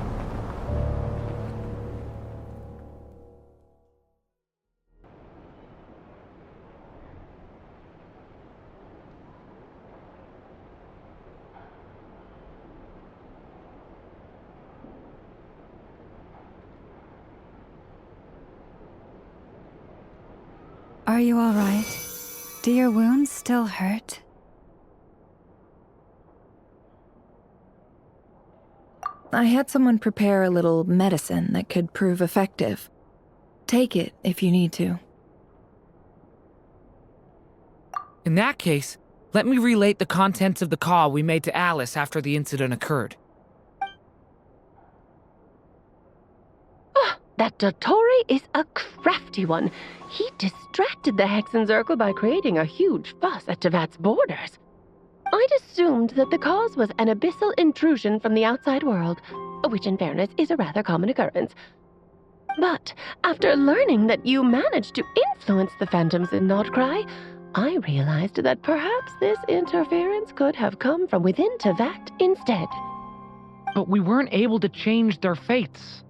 Are you all right? Do your wounds still hurt? I had someone prepare a little medicine that could prove effective. Take it if you need to. In that case, let me relate the contents of the call we made to Alice after the incident occurred. That Dottore is a crafty one. He distracted the Hexenzirkel by creating a huge fuss at Teyvat's borders. I'd assumed that the cause was an abyssal intrusion from the outside world, which in fairness is a rather common occurrence. But after learning that you managed to influence the phantoms in Nod-Krai, I realized that perhaps this interference could have come from within Teyvat instead. But we weren't able to change their fates.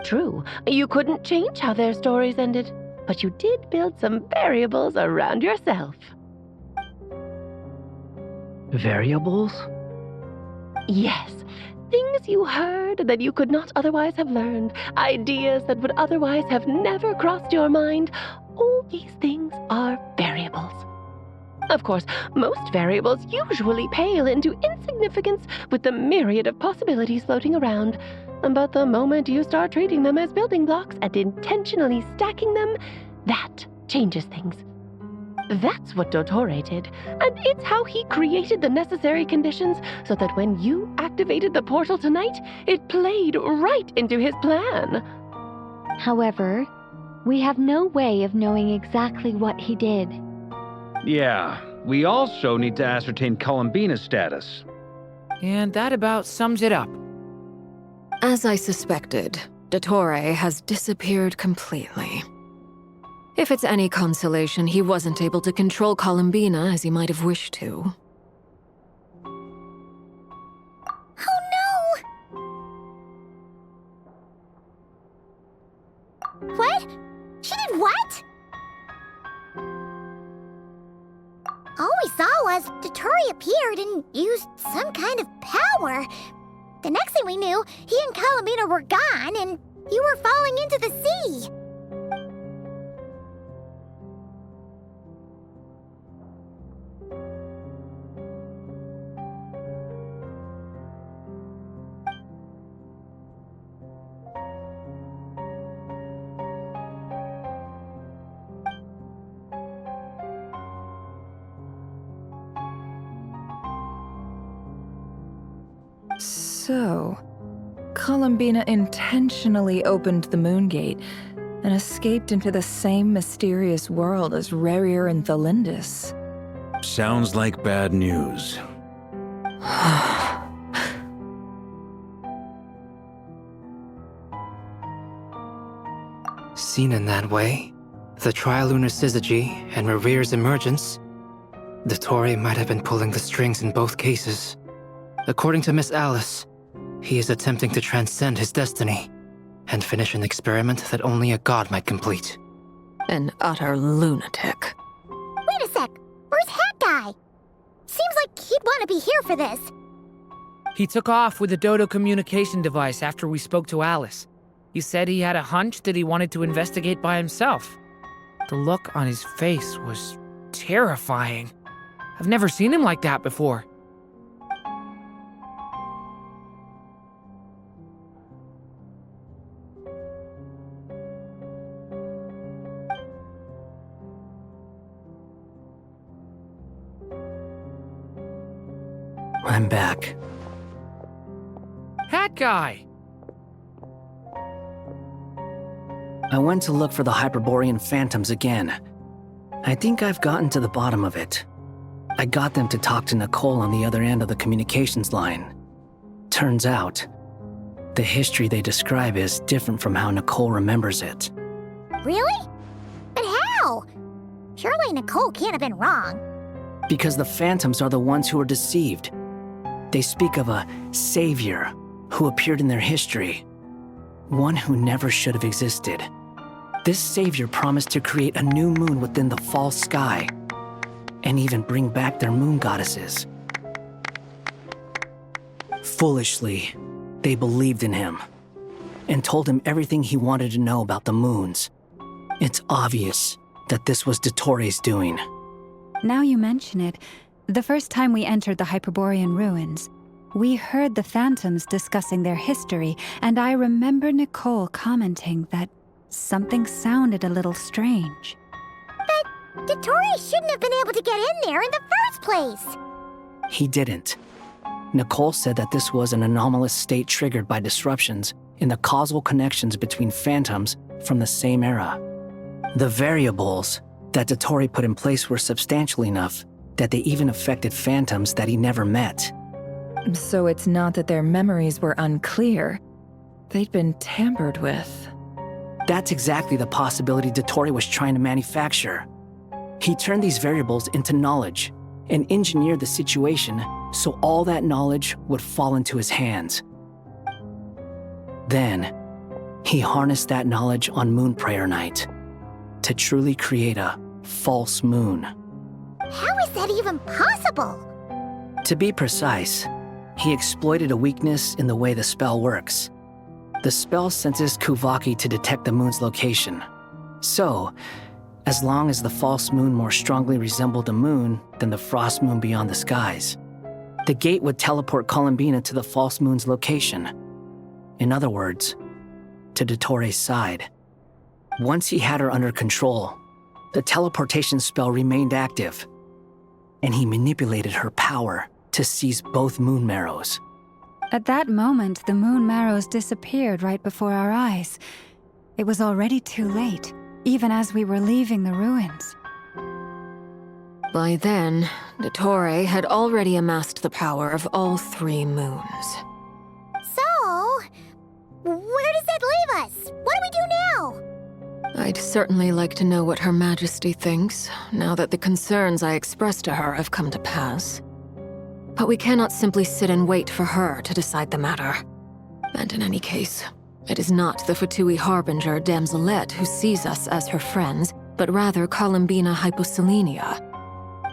True, you couldn't change how their stories ended, but you did build some variables around yourself. Variables? Yes, things you heard that you could not otherwise have learned, ideas that would otherwise have never crossed your mind. All these things are variables. Of course, most variables usually pale into insignificance with the myriad of possibilities floating around. But the moment you start treating them as building blocks and intentionally stacking them, that changes things. That's what Dottore did, and it's how he created the necessary conditions so that when you activated the portal tonight, it played right into his plan. However, we have no way of knowing exactly what he did. Yeah, we also need to ascertain Columbina's status. And that about sums it up. As I suspected, Dottore has disappeared completely. If it's any consolation, he wasn't able to control Columbina as he might have wished to. Oh no! What? She did what? All we saw was Dottore appeared and used some kind of power. The next thing we knew, he and Columbina were gone, and You were falling into the sea! So, Columbina intentionally opened the moon gate and escaped into the same mysterious world as Rerir and Thelindis. Sounds like bad news. Seen in that way, the trilunar syzygy and Rerir's emergence, Dottore might have been pulling the strings in both cases. According to Miss Alice, he is attempting to transcend his destiny and finish an experiment that only a god might complete. An utter lunatic. Wait a sec, where's Hat Guy? Seems like he'd want to be here for this. He took off with a Dodo communication device after we spoke to Alice. He said he had a hunch that he wanted to investigate by himself. The look on his face was terrifying. I've never seen him like that before. I'm back. Hat Guy! I went to look for the Hyperborean phantoms again. I think I've gotten to the bottom of it. I got them to talk to Nicole on the other end of the communications line. Turns out, the history they describe is different from how Nicole remembers it. Really? But how? Surely Nicole can't have been wrong. Because the phantoms are the ones who are deceived. They speak of a savior who appeared in their history. One who never should have existed. This savior promised to create a new moon within the false sky, and even bring back their moon goddesses. Foolishly, they believed in him, and told him everything he wanted to know about the moons. It's obvious that this was Dottore's doing. Now you mention it, the first time we entered the Hyperborean ruins, we heard the phantoms discussing their history, and I remember Nicole commenting that something sounded a little strange. But Dottore shouldn't have been able to get in there in the first place! He didn't. Nicole said that this was an anomalous state triggered by disruptions in the causal connections between phantoms from the same era. The variables that Dottore put in place were substantial enough that they even affected phantoms that he never met. So it's not that their memories were unclear. They'd been tampered with. That's exactly the possibility Dottore was trying to manufacture. He turned these variables into knowledge and engineered the situation so all that knowledge would fall into his hands. Then, he harnessed that knowledge on Moon Prayer Night to truly create a false moon. How is that even possible? To be precise, he exploited a weakness in the way the spell works. The spell senses Kuvaki to detect the moon's location. So, as long as the false moon more strongly resembled a moon than the frost moon beyond the skies, the gate would teleport Columbina to the false moon's location. In other words, to Dottore's side. Once he had her under control, the teleportation spell remained active, and he manipulated her power to seize both moon marrows. At that moment, the moon marrows disappeared right before our eyes. It was already too late, even as we were leaving the ruins. By then, Dottore had already amassed the power of all three moons. So, where does that leave us? What do we do now? I'd certainly like to know what Her Majesty thinks, now that the concerns I expressed to her have come to pass. But we cannot simply sit and wait for her to decide the matter. And in any case, it is not the Fatui Harbinger Damselette who sees us as her friends, but rather Columbina Hyposelenia.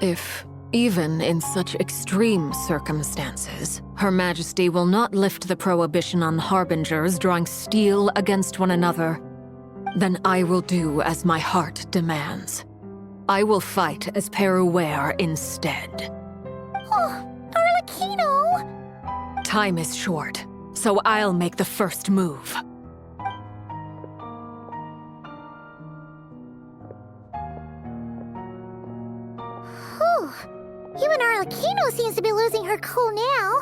If Even in such extreme circumstances, Her Majesty will not lift the prohibition on harbingers drawing steel against one another. Then I will do as my heart demands. I will fight as Peruware instead. Oh, Arlecchino! Time is short, so I'll make the first move. Whew. Even Arlecchino seems to be losing her cool now.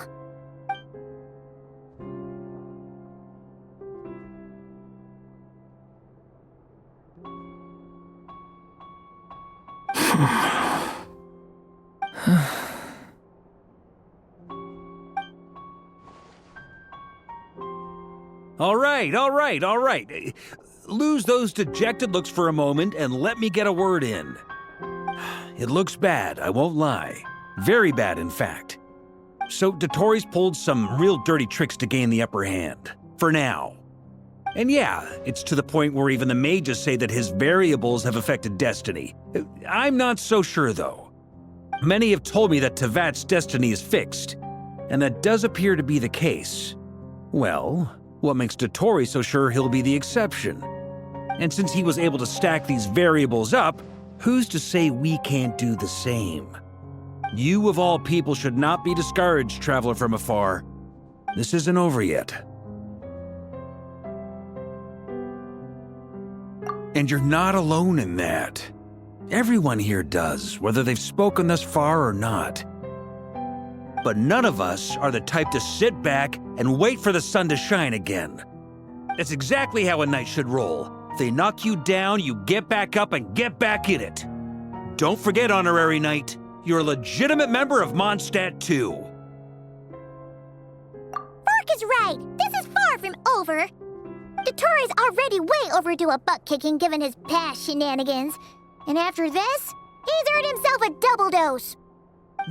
All right. Lose those dejected looks for a moment and let me get a word in. It looks bad, I won't lie. Very bad, in fact. So Dotori's pulled some real dirty tricks to gain the upper hand. For now. And yeah, it's to the point where even the mages say that his variables have affected destiny. I'm not so sure, though. Many have told me that Teyvat's destiny is fixed, and that does appear to be the case. Well, what makes Dotori so sure he'll be the exception? And since he was able to stack these variables up, who's to say we can't do the same? You of all people should not be discouraged, traveler from afar. This isn't over yet. And you're not alone in that. Everyone here does, whether they've spoken thus far or not. But none of us are the type to sit back and wait for the sun to shine again. That's exactly how a knight should roll. If they knock you down, you get back up and get back in it. Don't forget, Honorary Knight, you're a legitimate member of Mondstadt too. Bark is right. This is far from over. Dotori's already way overdue a butt-kicking given his past shenanigans. And after this, he's earned himself a double dose.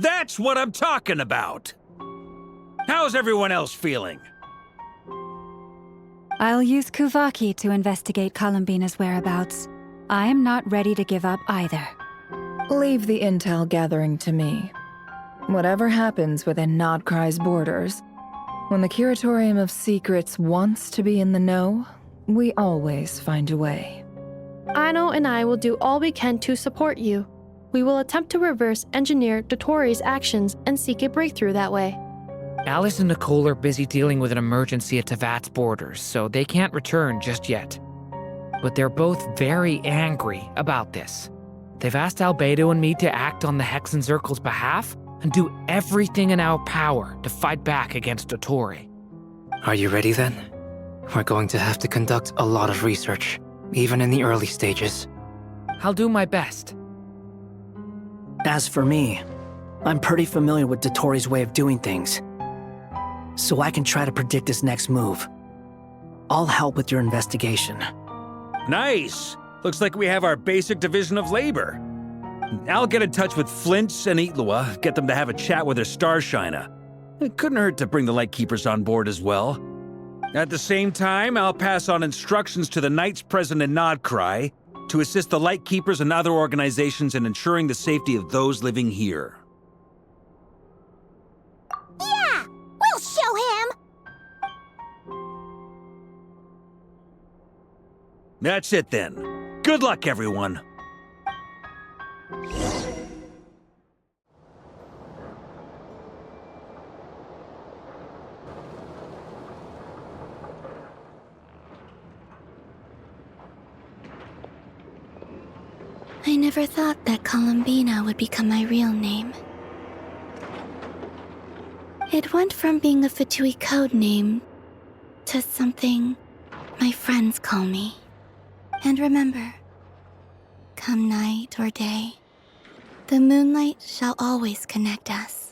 That's what I'm talking about. How's everyone else feeling? I'll use Kuvaki to investigate Columbina's whereabouts. I am not ready to give up either. Leave the intel gathering to me. Whatever happens within Nod-Krai's borders, when the Curatorium of Secrets wants to be in the know, we always find a way. Aino and I will do all we can to support you. We will attempt to reverse engineer Dotori's actions and seek a breakthrough that way. Alice and Nicole are busy dealing with an emergency at Teyvat's borders, so they can't return just yet. But they're both very angry about this. They've asked Albedo and me to act on the Hexen Circle's behalf and do everything in our power to fight back against Dotori. Are you ready then? We're going to have to conduct a lot of research, even in the early stages. I'll do my best. As for me, I'm pretty familiar with Dotori's way of doing things, so I can try to predict his next move. I'll help with your investigation. Nice! Looks like we have our basic division of labor. I'll get in touch with Flint's and Itlua, get them to have a chat with their Starshiner. It couldn't hurt to bring the Lightkeepers on board as well. At the same time, I'll pass on instructions to the knights present in Nod-Krai to assist the Lightkeepers and other organizations in ensuring the safety of those living here. Yeah! We'll show him! That's it then. Good luck, everyone. I never thought that Columbina would become my real name. It went from being a Fatui code name to something my friends call me. And remember, come night or day, the moonlight shall always connect us.